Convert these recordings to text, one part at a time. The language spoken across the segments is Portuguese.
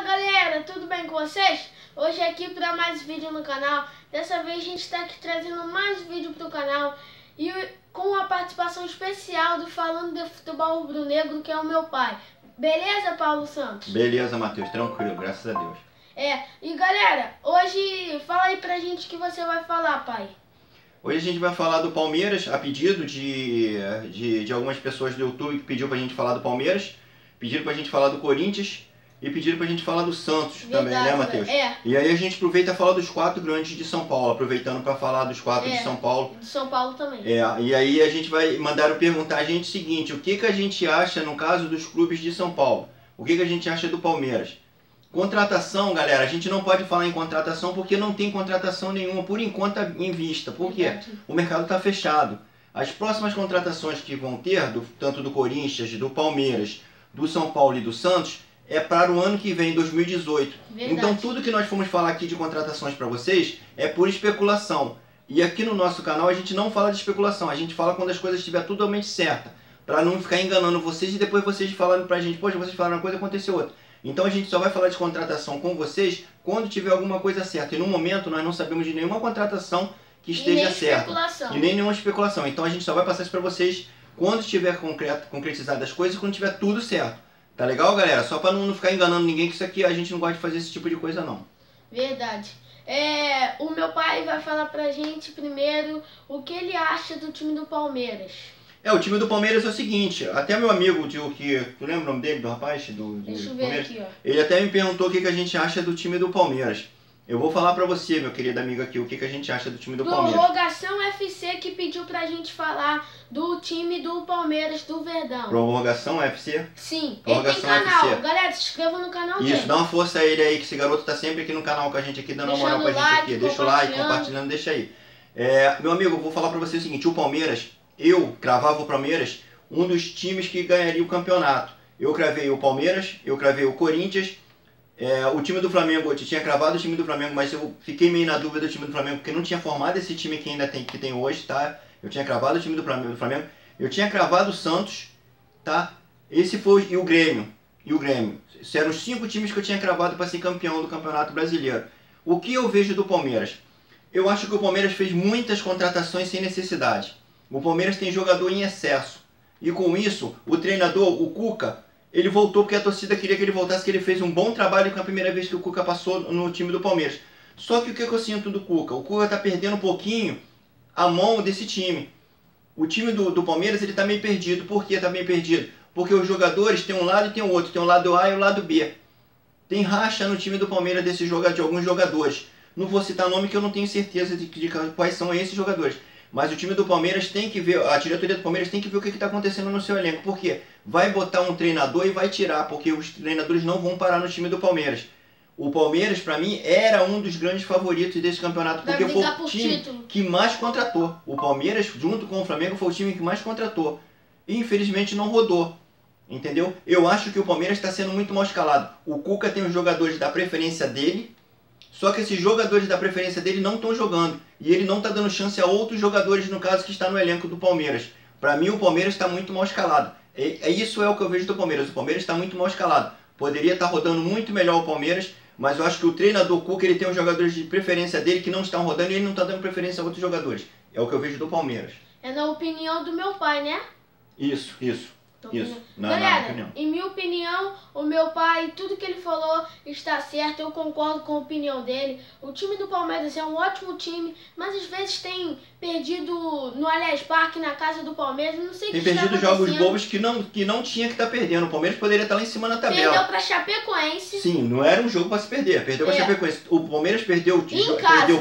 galera, tudo bem com vocês? Hoje aqui para mais vídeo no canal. Dessa vez a gente está aqui trazendo mais vídeo para o canal e com a participação especial do Falando de Futebol Rubro-Negro, que é o meu pai. Beleza, Paulo Santos? Beleza, Matheus, tranquilo, graças a Deus. E galera, hoje fala aí pra gente o que você vai falar, pai. Hoje a gente vai falar do Palmeiras, a pedido de algumas pessoas do YouTube que pediu pra gente falar do Palmeiras, pediram pra gente falar do Corinthians e pediram pra gente falar do Santos. Verdade, também, né, Matheus? E aí a gente aproveita e fala dos 4 grandes de São Paulo, aproveitando para falar dos 4 de São Paulo. De São Paulo também. E aí a gente vai mandar perguntar a gente o seguinte: o que a gente acha no caso dos clubes de São Paulo? O que a gente acha do Palmeiras? Contratação, galera, a gente não pode falar em contratação porque não tem contratação nenhuma, por enquanto, em vista. Por quê? O mercado está fechado. As próximas contratações que vão ter, tanto do Corinthians, do Palmeiras, do São Paulo e do Santos, é para o ano que vem, 2018. Verdade. Então tudo que nós fomos falar aqui de contratações para vocês é por especulação. E aqui no nosso canal a gente não fala de especulação, a gente fala quando as coisas estiverem totalmente certas. Para não ficar enganando vocês e depois vocês falando para a gente: poxa, vocês falaram uma coisa e aconteceu outra. Então a gente só vai falar de contratação com vocês quando tiver alguma coisa certa. E no momento nós não sabemos de nenhuma contratação que esteja certa. E nem nenhuma especulação. Então a gente só vai passar isso para vocês quando estiver concretizado as coisas e quando tiver tudo certo. Tá legal, galera? Só para não ficar enganando ninguém, que isso aqui a gente não gosta de fazer esse tipo de coisa, não. Verdade. O meu pai vai falar pra gente primeiro o que ele acha do time do Palmeiras. O time do Palmeiras é o seguinte, até meu amigo, tu lembra o nome dele, do rapaz? Deixa eu ver aqui, ó. Ele até me perguntou o que a gente acha do time do Palmeiras. Eu vou falar pra você, meu querido amigo aqui, o que a gente acha do time do Palmeiras. Prorrogação FC que pediu pra gente falar do time do Palmeiras, do Verdão. Prorrogação FC? Sim, Prorrogação ele tem canal. FC. Galera, se inscreva no canal dele. Isso, dá uma força a ele aí, que esse garoto tá sempre aqui no canal com a gente aqui, dando uma moral pra gente aqui. Deixa o like, compartilhando, deixa aí. Meu amigo, eu vou falar pra você o seguinte: o Palmeiras, eu cravava o Palmeiras um dos times que ganharia o campeonato. Eu cravei o Palmeiras, eu cravei o Corinthians. O time do Flamengo, eu tinha cravado o time do Flamengo, mas eu fiquei meio na dúvida do time do Flamengo, porque não tinha formado esse time que ainda tem hoje, tá? Eu tinha cravado o time do Flamengo, eu tinha cravado o Santos, tá? Esse foi e o Grêmio. Esses eram os 5 times que eu tinha cravado para ser campeão do Campeonato Brasileiro. O que eu vejo do Palmeiras? Eu acho que o Palmeiras fez muitas contratações sem necessidade. O Palmeiras tem jogador em excesso. E com isso, o treinador, o Cuca, ele voltou porque a torcida queria que ele voltasse, que ele fez um bom trabalho com a primeira vez que o Cuca passou no time do Palmeiras. Só que o que eu sinto do Cuca? O Cuca está perdendo um pouquinho a mão desse time. O time do Palmeiras ele está meio perdido. Por que está meio perdido? Porque os jogadores têm um lado e tem o outro. Tem o lado A e o lado B. Tem racha no time do Palmeiras de alguns jogadores. Não vou citar nome que eu não tenho certeza de quais são esses jogadores. Mas o time do Palmeiras tem que ver, a diretoria do Palmeiras tem que ver o que está acontecendo no seu elenco. Por quê? Vai botar um treinador e vai tirar, porque os treinadores não vão parar no time do Palmeiras. O Palmeiras, para mim, era um dos grandes favoritos desse campeonato, porque foi o time que mais contratou. O Palmeiras, junto com o Flamengo, foi o time que mais contratou. E infelizmente não rodou. Entendeu? Eu acho que o Palmeiras está sendo muito mal escalado. O Cuca tem os jogadores da preferência dele, só que esses jogadores da preferência dele não estão jogando. E ele não está dando chance a outros jogadores, no caso, que está no elenco do Palmeiras. Para mim, o Palmeiras está muito mal escalado. Isso é o que eu vejo do Palmeiras. O Palmeiras está muito mal escalado. Poderia estar rodando muito melhor o Palmeiras, mas eu acho que o treinador Cuca, ele tem os jogadores de preferência dele que não estão rodando e ele não está dando preferência a outros jogadores. É o que eu vejo do Palmeiras. É na opinião do meu pai, né? Isso. Galera, em minha opinião, o meu pai, tudo que ele falou está certo, eu concordo com a opinião dele. O time do Palmeiras é um ótimo time, mas às vezes tem perdido no Allianz Parque, na casa do Palmeiras, não sei o que está acontecendo. Tem perdido jogos bobos que não tinha que estar perdendo. O Palmeiras poderia estar lá em cima na tabela. Perdeu para Chapecoense. Sim, não era um jogo para se perder. Perdeu para Chapecoense. O Palmeiras perdeu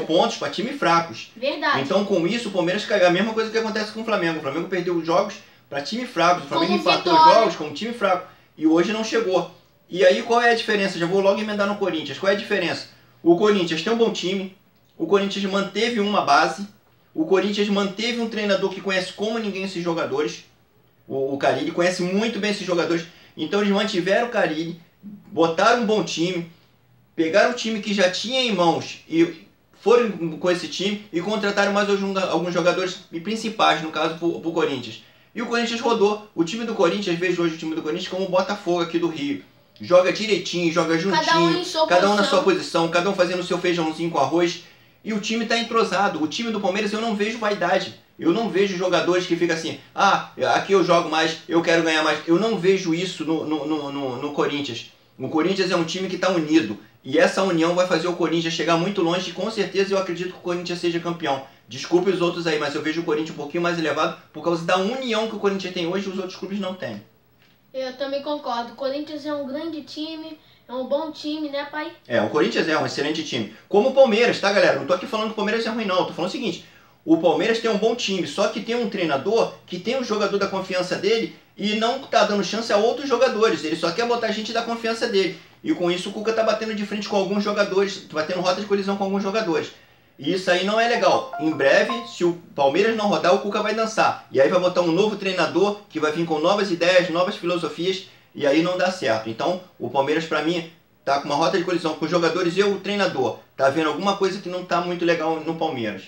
pontos para times fracos. Verdade. Então com isso o Palmeiras caiu. A mesma coisa que acontece com o Flamengo. O Flamengo perdeu os jogos para time fraco. O Flamengo empatou os jogos com um time fraco. E hoje não chegou. E aí qual é a diferença? Já vou logo emendar no Corinthians. Qual é a diferença? O Corinthians tem um bom time. O Corinthians manteve uma base. O Corinthians manteve um treinador que conhece como ninguém esses jogadores. O Carille conhece muito bem esses jogadores. Então eles mantiveram o Carille. Botaram um bom time. Pegaram o time que já tinha em mãos e foram com esse time e contrataram mais alguns jogadores principais, no caso, para o Corinthians. E o Corinthians rodou. O time do Corinthians, vejo hoje o time do Corinthians como o Botafogo aqui do Rio. joga direitinho, joga juntinho, cada um na sua posição, cada um fazendo o seu feijãozinho com arroz. E o time tá entrosado. O time do Palmeiras eu não vejo vaidade. Eu não vejo jogadores que ficam assim, aqui eu jogo mais, eu quero ganhar mais. Eu não vejo isso no Corinthians. O Corinthians é um time que está unido. E essa união vai fazer o Corinthians chegar muito longe. E com certeza eu acredito que o Corinthians seja campeão. Desculpe os outros aí, mas eu vejo o Corinthians um pouquinho mais elevado por causa da união que o Corinthians tem hoje e os outros clubes não têm. Eu também concordo. O Corinthians é um grande time, é um bom time, né, pai? O Corinthians é um excelente time. Como o Palmeiras, tá, galera? Não tô aqui falando que o Palmeiras é ruim, não. Tô falando o seguinte, o Palmeiras tem um bom time, só que tem um treinador que tem um jogador da confiança dele e não tá dando chance a outros jogadores. Ele só quer botar gente da confiança dele. E com isso o Cuca tá batendo de frente com alguns jogadores, batendo rota de colisão com alguns jogadores. E isso aí não é legal. Em breve, se o Palmeiras não rodar, o Cuca vai dançar. E aí vai botar um novo treinador que vai vir com novas ideias, novas filosofias, e aí não dá certo. Então, o Palmeiras, pra mim, tá com uma rota de colisão com os jogadores e o treinador. Tá vendo alguma coisa que não tá muito legal no Palmeiras.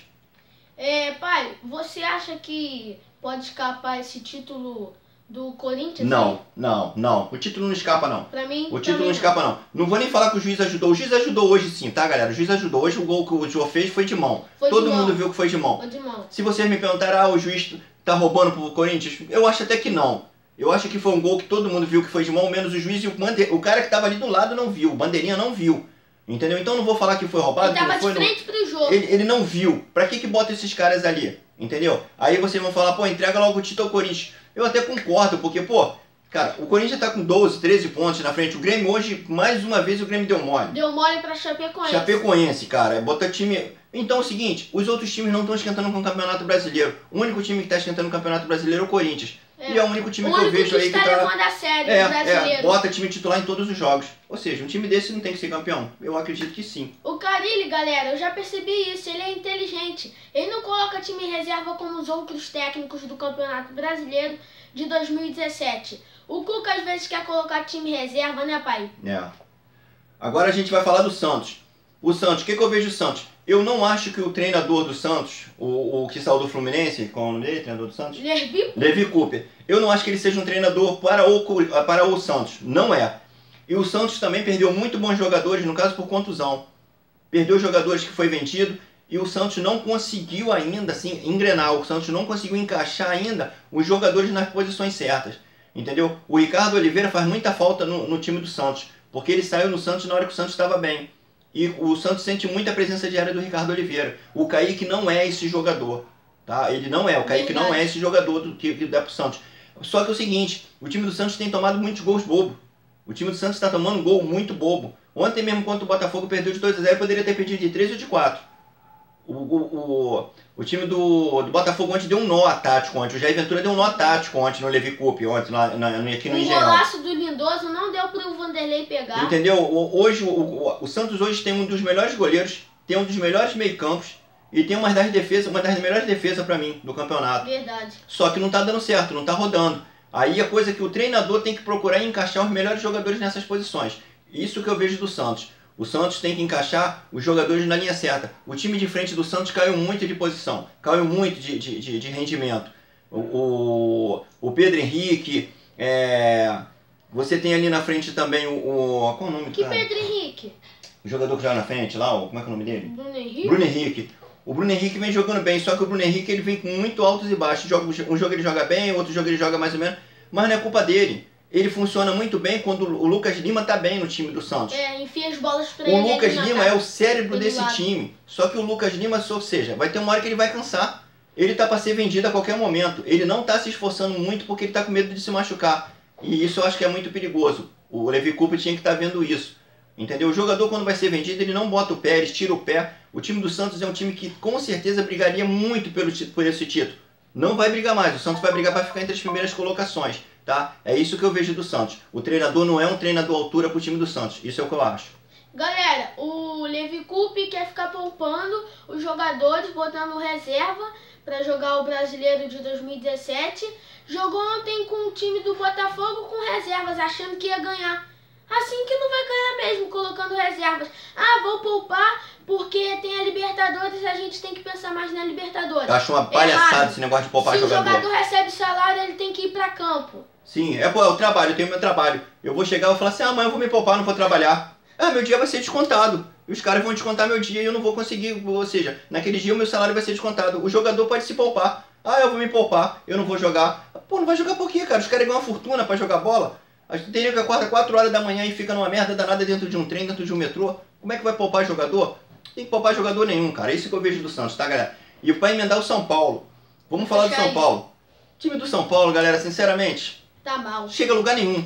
Pai, você acha que pode escapar esse título do Corinthians? Não. O título não escapa, não. Pra mim, o título não escapa, não. Não vou nem falar que o juiz ajudou. O juiz ajudou hoje sim, tá, galera? O juiz ajudou. Hoje o gol que o Jô fez foi de mão. Todo mundo viu que foi de mão. Foi de mão. Se vocês me perguntarem, o juiz tá roubando pro Corinthians, eu acho até que não. Eu acho que foi um gol que todo mundo viu que foi de mão, menos o juiz e o cara que tava ali do lado não viu. O bandeirinha não viu. Entendeu? Então não vou falar que foi roubado. Ele tava de frente pro jogo. Ele não viu. Pra que bota esses caras ali? Entendeu? Aí vocês vão falar, entrega logo o título ao Corinthians. Eu até concordo, porque, cara, o Corinthians tá com 12, 13 pontos na frente. O Grêmio hoje, mais uma vez, o Grêmio deu mole. Deu mole pra Chapecoense. Chapecoense, cara. Bota time... Então é o seguinte, os outros times não estão esquentando com o Campeonato Brasileiro. O único time que tá esquentando o Campeonato Brasileiro é o Corinthians. E é o único time que eu vejo aí que tá levando a sério o brasileiro. Bota time titular em todos os jogos. Ou seja, um time desse não tem que ser campeão? Eu acredito que sim. O Carille, galera, eu já percebi isso. Ele é inteligente. Ele não coloca time em reserva como os outros técnicos do Campeonato Brasileiro de 2017. O Cuca às vezes quer colocar time em reserva, né, pai? Agora a gente vai falar do Santos. O Santos, o que eu vejo do Santos? Eu não acho que o treinador do Santos, o que saiu do Fluminense, qual é o nome dele, treinador do Santos? Levi Cooper. Eu não acho que ele seja um treinador para o Santos. Não é. E o Santos também perdeu muito bons jogadores, no caso por contusão. Perdeu jogadores que foi vendido e o Santos não conseguiu ainda assim engrenar. O Santos não conseguiu encaixar ainda os jogadores nas posições certas. Entendeu? O Ricardo Oliveira faz muita falta no time do Santos, porque ele saiu no Santos na hora que o Santos estava bem. E o Santos sente muita presença diária do Ricardo Oliveira. O Kaique não é esse jogador. Tá? Ele não é. O Kaique não é esse jogador que dá pro Santos. Só que é o seguinte, o time do Santos tem tomado muitos gols bobos. O time do Santos está tomando um gol muito bobo. Ontem mesmo, contra o Botafogo, perdeu de 2-0, poderia ter perdido de 3 ou de 4. O time do Botafogo ontem deu um nó tático ontem. O Jair Ventura deu um nó tático ontem no Levi Cooper, ontem aqui no Engenhão. O golaço do Lindoso não deu para o Vanderlei pegar. Entendeu? Hoje, o Santos hoje tem um dos melhores goleiros, tem um dos melhores meio-campos e tem uma das melhores defesas para mim do campeonato. Verdade. Só que não tá dando certo, não tá rodando. Aí a coisa que o treinador tem que procurar é encaixar os melhores jogadores nessas posições. Isso que eu vejo do Santos. O Santos tem que encaixar os jogadores na linha certa. O time de frente do Santos caiu muito de posição, caiu muito de rendimento. O Pedro Henrique, você tem ali na frente também qual é o nome do cara? Pedro Henrique? O jogador que joga na frente lá, como é que é o nome dele? Bruno Henrique. Bruno Henrique. O Bruno Henrique vem jogando bem, só que o Bruno Henrique ele vem com muito altos e baixos. Um jogo ele joga bem, outro jogo ele joga mais ou menos, mas não é culpa dele. Ele funciona muito bem quando o Lucas Lima tá bem no time do Santos. Enfia as bolas pra ele. O Lucas Lima é o cérebro desse time. Só que o Lucas Lima, ou seja, vai ter uma hora que ele vai cansar. Ele tá para ser vendido a qualquer momento. Ele não tá se esforçando muito porque ele tá com medo de se machucar. E isso eu acho que é muito perigoso. O Levi Cooper tinha que estar vendo isso. Entendeu? O jogador quando vai ser vendido, ele não bota o pé, ele tira o pé. O time do Santos é um time que com certeza brigaria muito por esse título. Não vai brigar mais. O Santos vai brigar para ficar entre as primeiras colocações. Tá? É isso que eu vejo do Santos. O treinador não é um treinador à altura pro time do Santos. Isso é o que eu acho. Galera, o Levi Cooper quer ficar poupando os jogadores, botando reserva para jogar o Brasileiro de 2017. Jogou ontem com o time do Botafogo com reservas, achando que ia ganhar. Assim que não vai ganhar mesmo, colocando reservas. Vou poupar porque tem a Libertadores, a gente tem que pensar mais na Libertadores. Eu acho uma palhaçada esse negócio de poupar jogador. Se o jogador recebe salário, ele tem que ir pra campo. Sim, é o trabalho, eu tenho meu trabalho. Eu vou chegar e vou falar assim, amanhã eu vou me poupar, não vou trabalhar. Meu dia vai ser descontado. E os caras vão descontar meu dia e eu não vou conseguir, ou seja, naquele dia o meu salário vai ser descontado. O jogador pode se poupar. Eu vou me poupar, eu não vou jogar. Pô, não vai jogar por quê, cara? Os caras ganham uma fortuna pra jogar bola. A gente teria que acordar 4 horas da manhã e fica numa merda danada dentro de um trem, dentro de um metrô. Como é que vai poupar jogador? Tem que poupar jogador nenhum, cara. É isso que eu vejo do Santos, tá, galera? E pra emendar o São Paulo. Vamos falar do São Paulo. O time do São Paulo, galera, sinceramente, tá mal. Chega a lugar nenhum.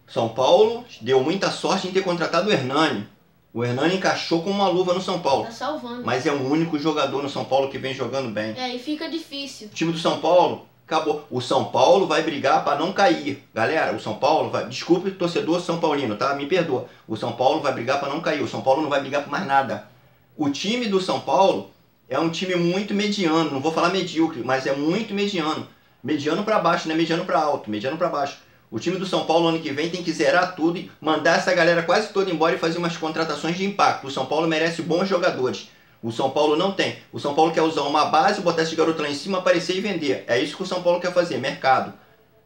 São Paulo deu muita sorte em ter contratado o Hernani. O Hernani encaixou com uma luva no São Paulo. Tá salvando. Mas é o único jogador no São Paulo que vem jogando bem. E fica difícil. O time do São Paulo acabou. O São Paulo vai brigar para não cair. Galera, o São Paulo vai... Desculpe, torcedor São Paulino, tá? Me perdoa. O São Paulo vai brigar para não cair. O São Paulo não vai brigar por mais nada. O time do São Paulo é um time muito mediano. Não vou falar medíocre, mas é muito mediano. Mediano para baixo, não é mediano para alto. Mediano para baixo. O time do São Paulo ano que vem tem que zerar tudo e mandar essa galera quase toda embora e fazer umas contratações de impacto. O São Paulo merece bons jogadores. O São Paulo não tem. O São Paulo quer usar uma base, botar esse garoto lá em cima, aparecer e vender. É isso que o São Paulo quer fazer, mercado.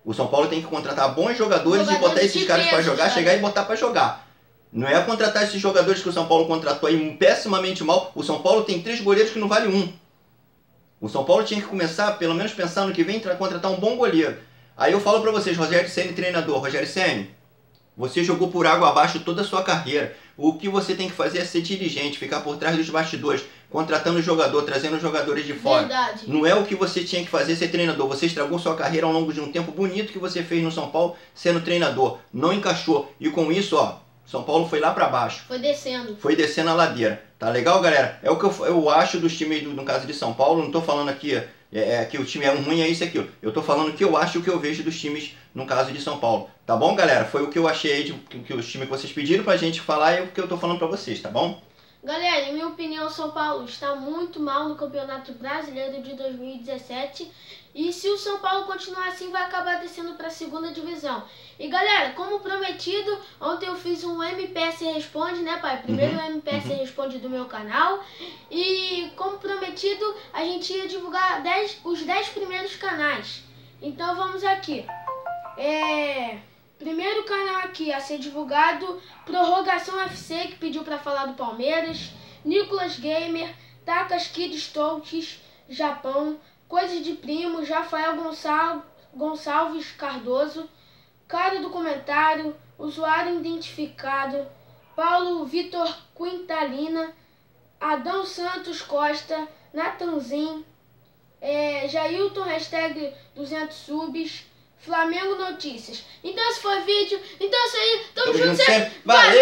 O São Paulo tem que contratar bons jogadores e botar esses caras para jogar, chegar e botar para jogar. Não é contratar esses jogadores que o São Paulo contratou aí pessimamente mal. O São Paulo tem 3 goleiros que não vale 1. O São Paulo tinha que começar, pelo menos pensar no que vem, contratar um bom goleiro. Aí eu falo pra vocês, Rogério Ceni, treinador. Rogério Ceni, você jogou por água abaixo toda a sua carreira. O que você tem que fazer é ser dirigente, ficar por trás dos bastidores, contratando jogador, trazendo jogadores de fora. Verdade. Não é o que você tinha que fazer ser treinador. Você estragou sua carreira ao longo de um tempo bonito que você fez no São Paulo sendo treinador. Não encaixou. E com isso, São Paulo foi lá pra baixo. Foi descendo. Foi descendo a ladeira. Tá legal, galera? É o que eu acho dos times, no caso de São Paulo. Não tô falando aqui... que o time é ruim, é isso e aquilo. Eu tô falando o que eu acho e o que eu vejo dos times, no caso de São Paulo. Tá bom, galera? Foi o que eu achei aí, que os times que vocês pediram pra gente falar e o que eu tô falando pra vocês, tá bom? Galera, em minha opinião, o São Paulo está muito mal no Campeonato Brasileiro de 2017. E se o São Paulo continuar assim, vai acabar descendo para a 2ª divisão. E galera, como prometido, ontem eu fiz um MPS Responde, né, pai? Primeiro MPS Responde do meu canal. E como prometido, a gente ia divulgar os 10 primeiros canais. Então vamos aqui. Primeiro canal aqui a ser divulgado, Prorrogação FC, que pediu para falar do Palmeiras, Nicolas Gamer, Takas Kids Touches, Japão, Coisas de Primo, Rafael Gonçalves Cardoso, Cara do Comentário, Usuário Identificado, Paulo Vitor Quintalina, Adão Santos Costa, Natanzin, Jailton, hashtag 200 subs, Flamengo Notícias. Então esse foi o vídeo. Então é isso aí. Tamo junto sempre. Valeu!